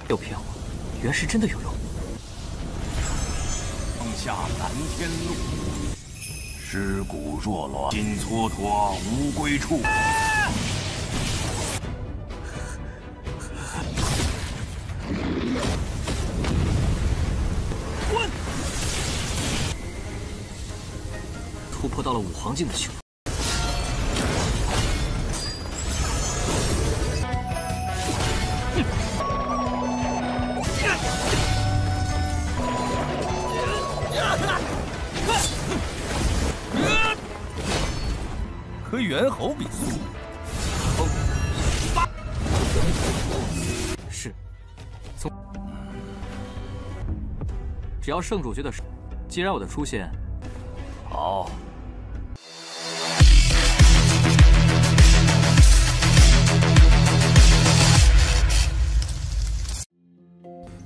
又骗我，原是真的有用。放下南天路，尸骨若乱，心蹉跎无归处。滚！突破到了五黄境的修。 和猿猴比速，是，只要圣主觉得，既然我的出现，好。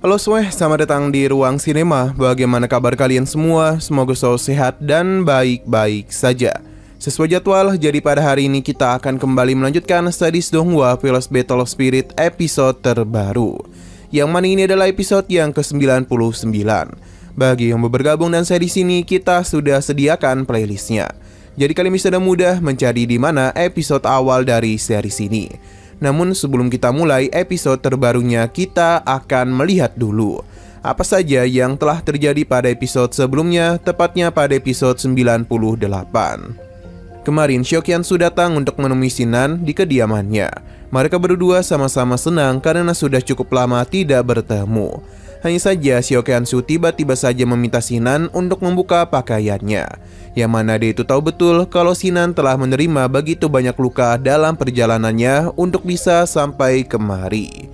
Halo semua, selamat datang di Ruang Sinema. Bagaimana kabar kalian semua? Semoga selalu sehat dan baik-baik saja. Sesuai jadwal, jadi pada hari ini kita akan kembali melanjutkan Studies Donghua Philos Battle of Spirit episode terbaru, yang mana ini adalah episode yang ke-99. Bagi yang baru bergabung dan saya di sini, kita sudah sediakan playlistnya. Jadi kalian bisa dengan mudah mencari di mana episode awal dari series ini. Namun sebelum kita mulai episode terbarunya, kita akan melihat dulu apa saja yang telah terjadi pada episode sebelumnya, tepatnya pada episode 98. Kemarin Xiaoqiansu datang untuk menemui Sinan di kediamannya. Mereka berdua sama-sama senang karena sudah cukup lama tidak bertemu. Hanya saja Xiaoqiansu tiba-tiba saja meminta Sinan untuk membuka pakaiannya, yang mana dia itu tahu betul kalau Sinan telah menerima begitu banyak luka dalam perjalanannya untuk bisa sampai kemari.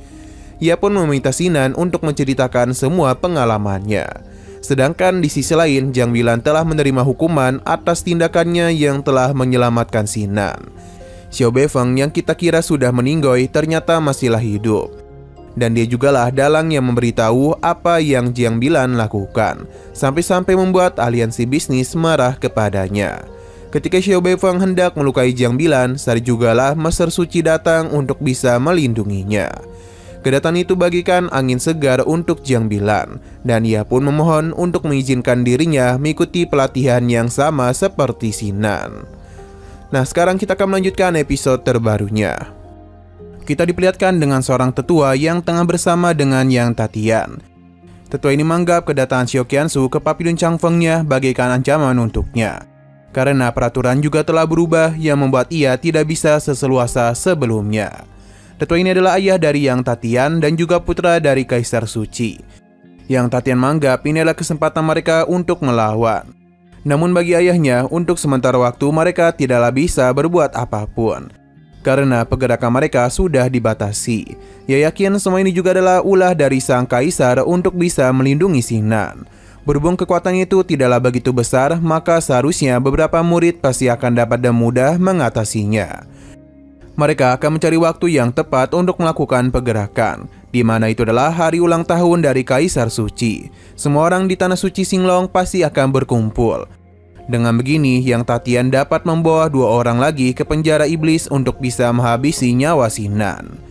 Ia pun meminta Sinan untuk menceritakan semua pengalamannya. Sedangkan di sisi lain, Jiang Bilan telah menerima hukuman atas tindakannya yang telah menyelamatkan Sinan. Xiao Beifeng yang kita kira sudah meninggoy ternyata masihlah hidup. Dan dia jugalah dalang yang memberitahu apa yang Jiang Bilan lakukan, sampai-sampai membuat aliansi bisnis marah kepadanya. Ketika Xiao Beifeng hendak melukai Jiang Bilan, saat jugalah Master Suci datang untuk bisa melindunginya. Kedatangan itu bagikan angin segar untuk Jiang Bilan, dan ia pun memohon untuk mengizinkan dirinya mengikuti pelatihan yang sama seperti Sinan. Nah, sekarang kita akan melanjutkan episode terbarunya. Kita diperlihatkan dengan seorang tetua yang tengah bersama dengan Yang Tatian. Tetua ini menganggap kedatangan Xiaoqiansu ke Papillon Changfengnya bagaikan ancaman untuknya, karena peraturan juga telah berubah yang membuat ia tidak bisa seseluasa sebelumnya. Tetua ini adalah ayah dari Yang Tatian dan juga putra dari Kaisar Suci. Yang Tatian menganggap ini adalah kesempatan mereka untuk melawan. Namun bagi ayahnya, untuk sementara waktu mereka tidaklah bisa berbuat apapun, karena pergerakan mereka sudah dibatasi. Ia yakin semua ini juga adalah ulah dari sang kaisar untuk bisa melindungi Sinan. Berhubung kekuatan itu tidaklah begitu besar, maka seharusnya beberapa murid pasti akan dapat dengan mudah mengatasinya. Mereka akan mencari waktu yang tepat untuk melakukan pergerakan, di mana itu adalah hari ulang tahun dari Kaisar Suci. Semua orang di Tanah Suci Xinglong pasti akan berkumpul. Dengan begini, Yang Tatian dapat membawa 2 orang lagi ke penjara iblis untuk bisa menghabisi nyawa Sinan.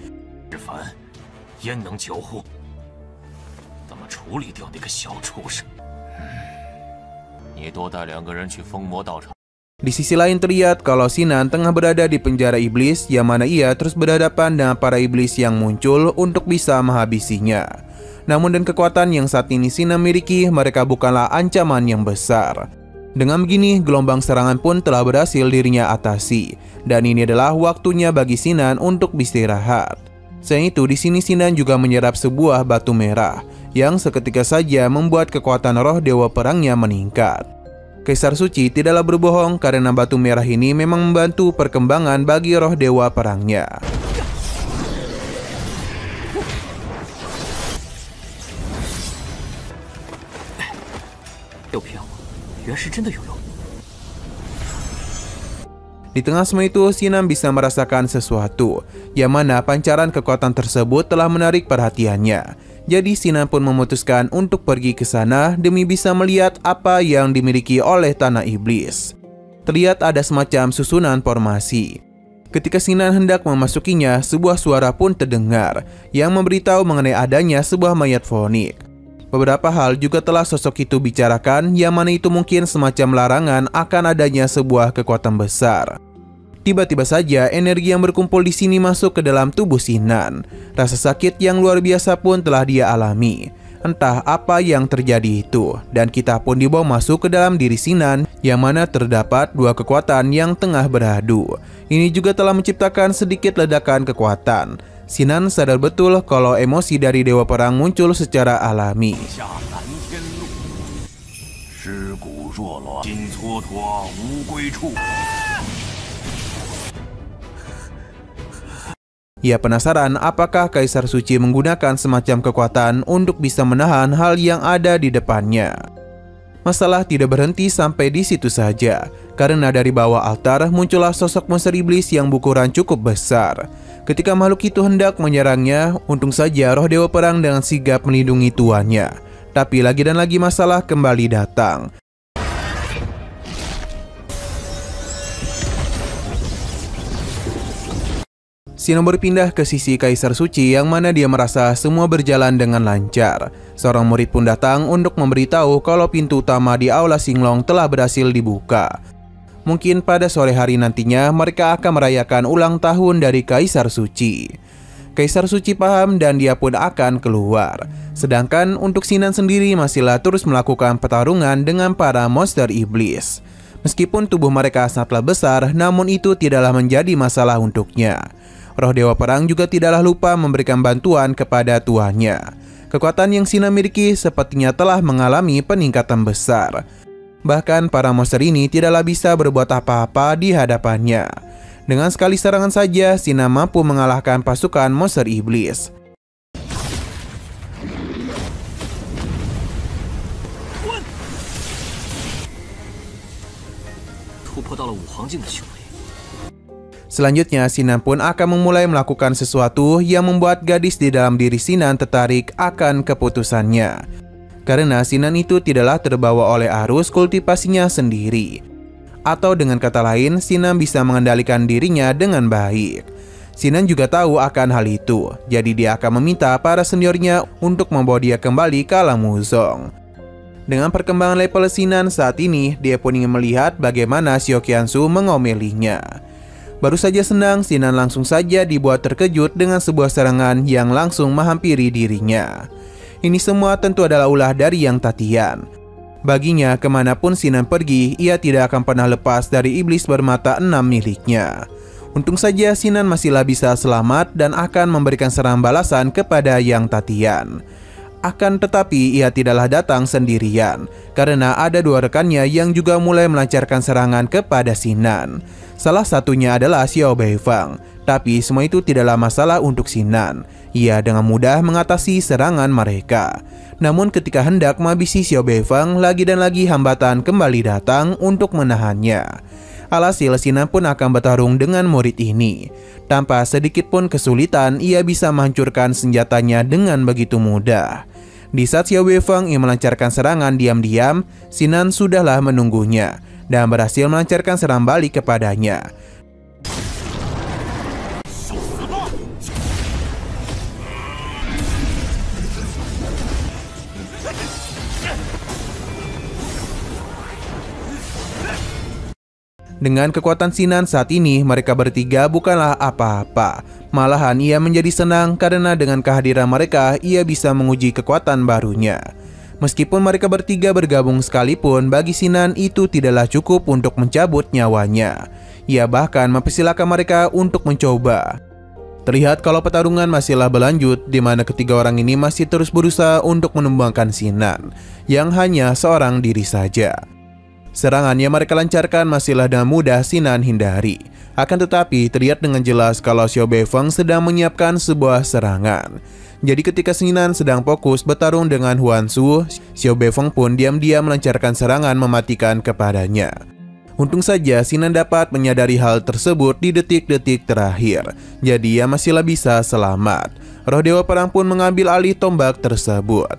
Di sisi lain terlihat kalau Sinan tengah berada di penjara iblis, yang mana ia terus berhadapan dengan para iblis yang muncul untuk bisa menghabisinya. Namun dengan kekuatan yang saat ini Sinan miliki, mereka bukanlah ancaman yang besar. Dengan begini, gelombang serangan pun telah berhasil dirinya atasi, dan ini adalah waktunya bagi Sinan untuk beristirahat. Selain itu, di sini Sinan juga menyerap sebuah batu merah yang seketika saja membuat kekuatan roh dewa perangnya meningkat. Kaisar Suci tidaklah berbohong karena batu merah ini memang membantu perkembangan bagi roh dewa perangnya. Di tengah semua itu, Sinan bisa merasakan sesuatu, yang mana pancaran kekuatan tersebut telah menarik perhatiannya. Jadi Sinan pun memutuskan untuk pergi ke sana demi bisa melihat apa yang dimiliki oleh Tanah Iblis. Terlihat ada semacam susunan formasi. Ketika Sinan hendak memasukinya, sebuah suara pun terdengar yang memberitahu mengenai adanya sebuah mayat vonik. Beberapa hal juga telah sosok itu bicarakan, yang mana itu mungkin semacam larangan akan adanya sebuah kekuatan besar. Tiba-tiba saja energi yang berkumpul di sini masuk ke dalam tubuh Sinan. Rasa sakit yang luar biasa pun telah dia alami. Entah apa yang terjadi itu, dan kita pun dibawa masuk ke dalam diri Sinan, yang mana terdapat dua kekuatan yang tengah beradu. Ini juga telah menciptakan sedikit ledakan kekuatan. Sinan sadar betul kalau emosi dari Dewa Perang muncul secara alami. Ia penasaran apakah Kaisar Suci menggunakan semacam kekuatan untuk bisa menahan hal yang ada di depannya. Masalah tidak berhenti sampai di situ saja, karena dari bawah altar muncullah sosok monster iblis yang berukuran cukup besar. Ketika makhluk itu hendak menyerangnya, untung saja roh Dewa Perang dengan sigap melindungi tuannya. Tapi lagi dan lagi masalah kembali datang. Sinan berpindah ke sisi Kaisar Suci, yang mana dia merasa semua berjalan dengan lancar. Seorang murid pun datang untuk memberitahu kalau pintu utama di Aula Xinglong telah berhasil dibuka. Mungkin pada sore hari nantinya mereka akan merayakan ulang tahun dari Kaisar Suci. Kaisar Suci paham dan dia pun akan keluar. Sedangkan untuk Sinan sendiri masihlah terus melakukan pertarungan dengan para monster iblis. Meskipun tubuh mereka sangatlah besar, namun itu tidaklah menjadi masalah untuknya. Roh Dewa Perang juga tidaklah lupa memberikan bantuan kepada tuannya. Kekuatan yang Sinan miliki sepertinya telah mengalami peningkatan besar. Bahkan para monster ini tidaklah bisa berbuat apa-apa di hadapannya. Dengan sekali serangan saja, Sinan mampu mengalahkan pasukan monster iblis. Selanjutnya, Sinan pun akan memulai melakukan sesuatu yang membuat gadis di dalam diri Sinan tertarik akan keputusannya. Karena Sinan itu tidaklah terbawa oleh arus kultivasinya sendiri. Atau dengan kata lain, Sinan bisa mengendalikan dirinya dengan baik. Sinan juga tahu akan hal itu, jadi dia akan meminta para seniornya untuk membawa dia kembali ke alam Wuzong. Dengan perkembangan level Sinan saat ini, dia pun ingin melihat bagaimana Xiao Qianzu mengomelinya. Baru saja senang, Sinan langsung saja dibuat terkejut dengan sebuah serangan yang langsung menghampiri dirinya. Ini semua tentu adalah ulah dari Yang Tatian. Baginya, kemanapun Sinan pergi, ia tidak akan pernah lepas dari iblis bermata 6 miliknya. Untung saja Sinan masihlah bisa selamat dan akan memberikan serangan balasan kepada Yang Tatian. Akan tetapi ia tidaklah datang sendirian, karena ada dua rekannya yang juga mulai melancarkan serangan kepada Sinan. Salah satunya adalah Xiao Beifang, tapi semua itu tidaklah masalah untuk Sinan. Ia dengan mudah mengatasi serangan mereka. Namun ketika hendak menghabisi Xiao Beifang, lagi dan lagi hambatan kembali datang untuk menahannya. Alhasil Sinan pun akan bertarung dengan murid ini. Tanpa sedikit pun kesulitan, ia bisa menghancurkan senjatanya dengan begitu mudah. Di saat Xiao Beifang yang melancarkan serangan diam-diam, Sinan sudahlah menunggunya dan berhasil melancarkan serangan balik kepadanya. Dengan kekuatan Sinan saat ini, mereka bertiga bukanlah apa-apa. Malahan ia menjadi senang karena dengan kehadiran mereka, ia bisa menguji kekuatan barunya. Meskipun mereka bertiga bergabung sekalipun, bagi Sinan itu tidaklah cukup untuk mencabut nyawanya. Ia bahkan mempersilahkan mereka untuk mencoba. Terlihat kalau pertarungan masihlah berlanjut, di mana ketiga orang ini masih terus berusaha untuk menumbangkan Sinan, yang hanya seorang diri saja. Serangan yang mereka lancarkan masihlah dengan mudah Sinan hindari. Akan tetapi terlihat dengan jelas kalau Xiao Beifang sedang menyiapkan sebuah serangan. Jadi ketika Sinan sedang fokus bertarung dengan Huan Su, Xiao Beifang pun diam-diam melancarkan serangan mematikan kepadanya. Untung saja Sinan dapat menyadari hal tersebut di detik-detik terakhir. Jadi ia masihlah bisa selamat. Roh Dewa Perang pun mengambil alih tombak tersebut.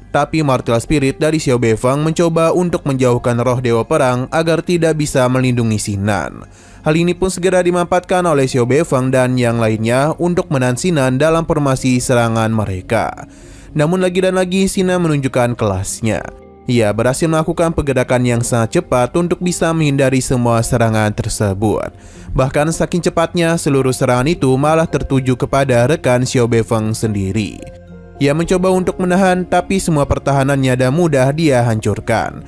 Tapi Martial Spirit dari Xiao Beifang mencoba untuk menjauhkan roh Dewa Perang agar tidak bisa melindungi Sinan. Hal ini pun segera dimanfaatkan oleh Xiao Beifeng dan yang lainnya untuk menahan Sinan dalam formasi serangan mereka. Namun lagi dan lagi Sinan menunjukkan kelasnya. Ia berhasil melakukan pergerakan yang sangat cepat untuk bisa menghindari semua serangan tersebut. Bahkan saking cepatnya seluruh serangan itu malah tertuju kepada rekan Xiao Beifeng sendiri. Ia mencoba untuk menahan, tapi semua pertahanannya dan mudah dia hancurkan.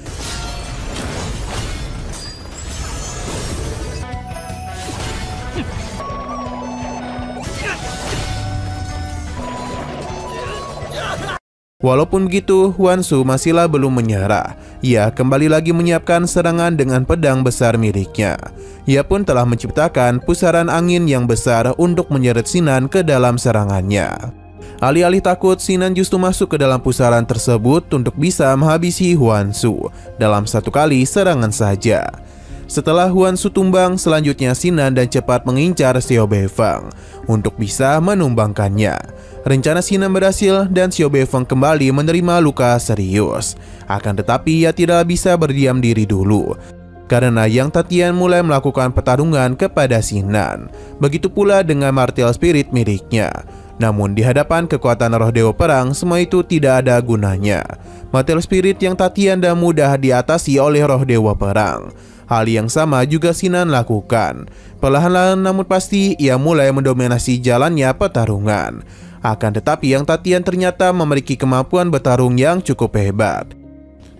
Walaupun begitu, Huan Su masihlah belum menyerah. Ia kembali lagi menyiapkan serangan dengan pedang besar miliknya. Ia pun telah menciptakan pusaran angin yang besar untuk menyeret Sinan ke dalam serangannya. Alih-alih takut, Sinan justru masuk ke dalam pusaran tersebut untuk bisa menghabisi Huan Su dalam satu kali serangan saja. Setelah Huan Su tumbang, selanjutnya Sinan dan cepat mengincar Xiao Beifeng untuk bisa menumbangkannya. Rencana Sinan berhasil dan Xiao Beifeng kembali menerima luka serius. Akan tetapi ia tidak bisa berdiam diri dulu, karena Yang Tatian mulai melakukan pertarungan kepada Sinan. Begitu pula dengan martial spirit miliknya. Namun di hadapan kekuatan roh dewa perang, semua itu tidak ada gunanya. Martial spirit Yang Tatian dan mudah diatasi oleh roh dewa perang. Hal yang sama juga Sinan lakukan. Perlahan-lahan namun pasti ia mulai mendominasi jalannya pertarungan. Akan tetapi Yang Tatian ternyata memiliki kemampuan bertarung yang cukup hebat.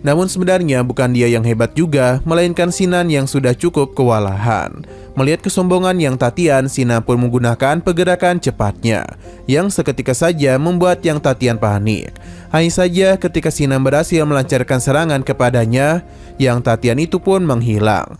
Namun sebenarnya bukan dia yang hebat juga, melainkan Sinan yang sudah cukup kewalahan. Melihat kesombongan Yang Tatian, Sinan pun menggunakan pergerakan cepatnya, yang seketika saja membuat Yang Tatian panik. Hanya saja ketika Sinan berhasil melancarkan serangan kepadanya, Yang Tatian itu pun menghilang.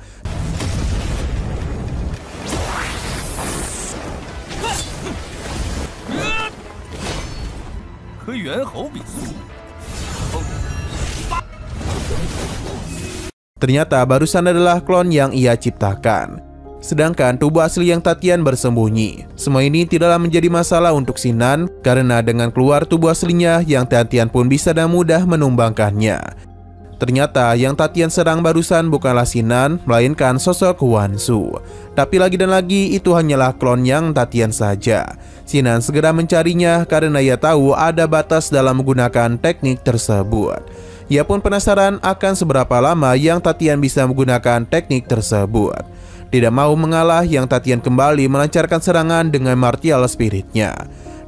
Ternyata barusan adalah klon yang ia ciptakan. Sedangkan tubuh asli Yang Tatian bersembunyi. Semua ini tidaklah menjadi masalah untuk Sinan, karena dengan keluar tubuh aslinya, Yang Tatian pun bisa dan mudah menumbangkannya. Ternyata Yang Tatian serang barusan bukanlah Sinan, melainkan sosok Huan Su. Tapi lagi dan lagi itu hanyalah klon Yang Tatian saja. Sinan segera mencarinya karena ia tahu ada batas dalam menggunakan teknik tersebut. Ia pun penasaran akan seberapa lama Yang Tatian bisa menggunakan teknik tersebut. Tidak mau mengalah, Yang Tatian kembali melancarkan serangan dengan martial spiritnya.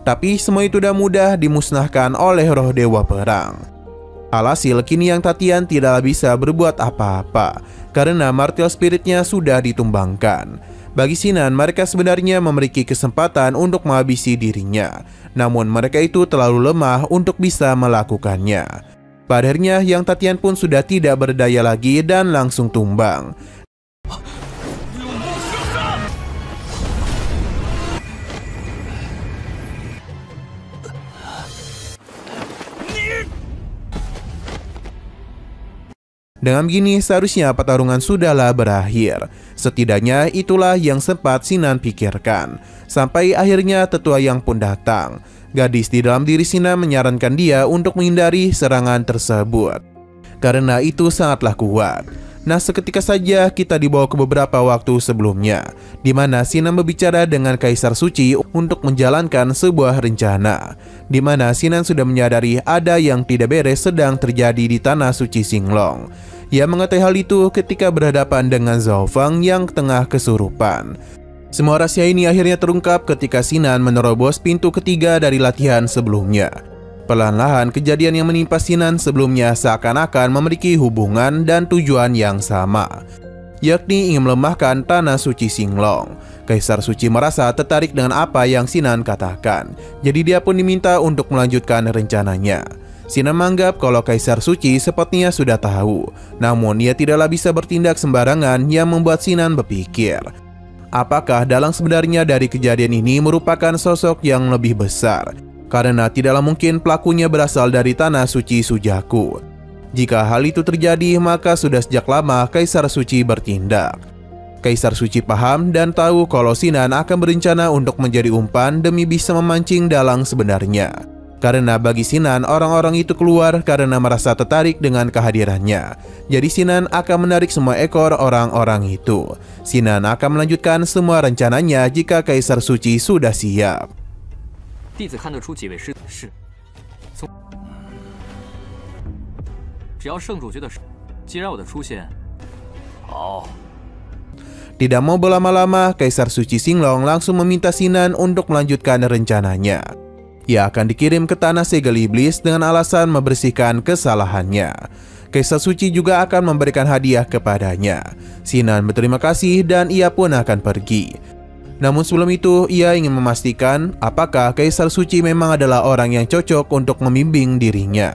Tapi semua itu sudah mudah dimusnahkan oleh roh dewa perang. Alhasil kini Yang Tatian tidaklah bisa berbuat apa-apa karena martial spiritnya sudah ditumbangkan. Bagi Sinan, mereka sebenarnya memiliki kesempatan untuk menghabisi dirinya. Namun mereka itu terlalu lemah untuk bisa melakukannya. Pada akhirnya Yang Tatian pun sudah tidak berdaya lagi dan langsung tumbang. Dengan begini seharusnya pertarungan sudahlah berakhir. Setidaknya itulah yang sempat Sinan pikirkan. Sampai akhirnya tetua Yang pun datang. Gadis di dalam diri Sinan menyarankan dia untuk menghindari serangan tersebut, karena itu sangatlah kuat. Nah, seketika saja kita dibawa ke beberapa waktu sebelumnya, di mana Sinan berbicara dengan Kaisar Suci untuk menjalankan sebuah rencana, di mana Sinan sudah menyadari ada yang tidak beres sedang terjadi di tanah suci Xinglong. Ia mengetahui hal itu ketika berhadapan dengan Zhao Feng yang tengah kesurupan. Semua rahasia ini akhirnya terungkap ketika Sinan menerobos pintu ketiga dari latihan sebelumnya. Perlahan-lahan kejadian yang menimpa Sinan sebelumnya seakan-akan memiliki hubungan dan tujuan yang sama, yakni ingin melemahkan tanah suci Xinglong. Kaisar Suci merasa tertarik dengan apa yang Sinan katakan, jadi dia pun diminta untuk melanjutkan rencananya. Sinan menganggap kalau Kaisar Suci sepertinya sudah tahu, namun ia tidaklah bisa bertindak sembarangan yang membuat Sinan berpikir, apakah dalang sebenarnya dari kejadian ini merupakan sosok yang lebih besar? Karena tidaklah mungkin pelakunya berasal dari tanah suci Sujaku. Jika hal itu terjadi, maka sudah sejak lama Kaisar Suci bertindak. Kaisar Suci paham dan tahu kalau Sinan akan berencana untuk menjadi umpan demi bisa memancing dalang sebenarnya. Karena bagi Sinan, orang-orang itu keluar karena merasa tertarik dengan kehadirannya. Jadi Sinan akan menarik semua ekor orang-orang itu. Sinan akan melanjutkan semua rencananya jika Kaisar Suci sudah siap. 弟子看得出几位是从，只要圣主觉得是，既然我的出现，好。 Tidak mau berlama-lama, Kaisar Suci Xinglong langsung meminta Sinan untuk melanjutkan rencananya. Ia akan dikirim ke tanah segel iblis dengan alasan membersihkan kesalahannya. Kaisar Suci juga akan memberikan hadiah kepadanya. Sinan berterima kasih dan ia pun akan pergi. Namun sebelum itu, ia ingin memastikan apakah Kaisar Suci memang adalah orang yang cocok untuk membimbing dirinya.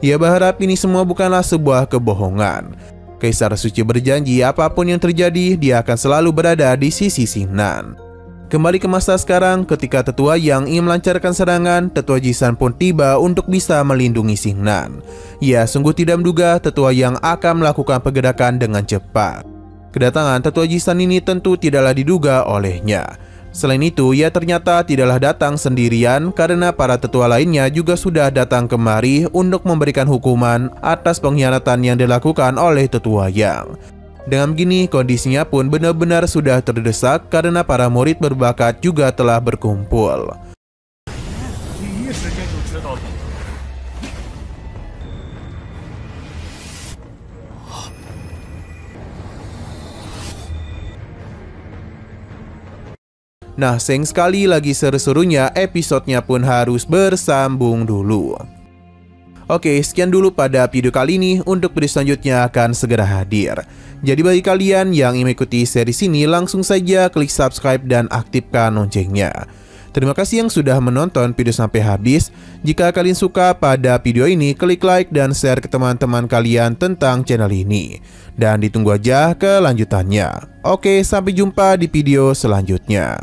Ia berharap ini semua bukanlah sebuah kebohongan. Kaisar Suci berjanji apapun yang terjadi, dia akan selalu berada di sisi Sinan. Kembali ke masa sekarang, ketika Tetua Yang ingin melancarkan serangan, Tetua Jisan pun tiba untuk bisa melindungi Xingnan. Ia sungguh tidak menduga Tetua Yang akan melakukan pergerakan dengan cepat. Kedatangan Tetua Jisan ini tentu tidaklah diduga olehnya. Selain itu, ia ternyata tidaklah datang sendirian karena para tetua lainnya juga sudah datang kemari untuk memberikan hukuman atas pengkhianatan yang dilakukan oleh Tetua Yang. Dengan begini, kondisinya pun benar-benar sudah terdesak karena para murid berbakat juga telah berkumpul. Nah, sayang sekali lagi seru-serunya, episodenya pun harus bersambung dulu. Oke, sekian dulu pada video kali ini. Untuk video selanjutnya akan segera hadir. Jadi bagi kalian yang ingin mengikuti seri ini, langsung saja klik subscribe dan aktifkan loncengnya. Terima kasih yang sudah menonton video sampai habis. Jika kalian suka pada video ini, klik like dan share ke teman-teman kalian tentang channel ini. Dan ditunggu aja kelanjutannya. Oke, sampai jumpa di video selanjutnya.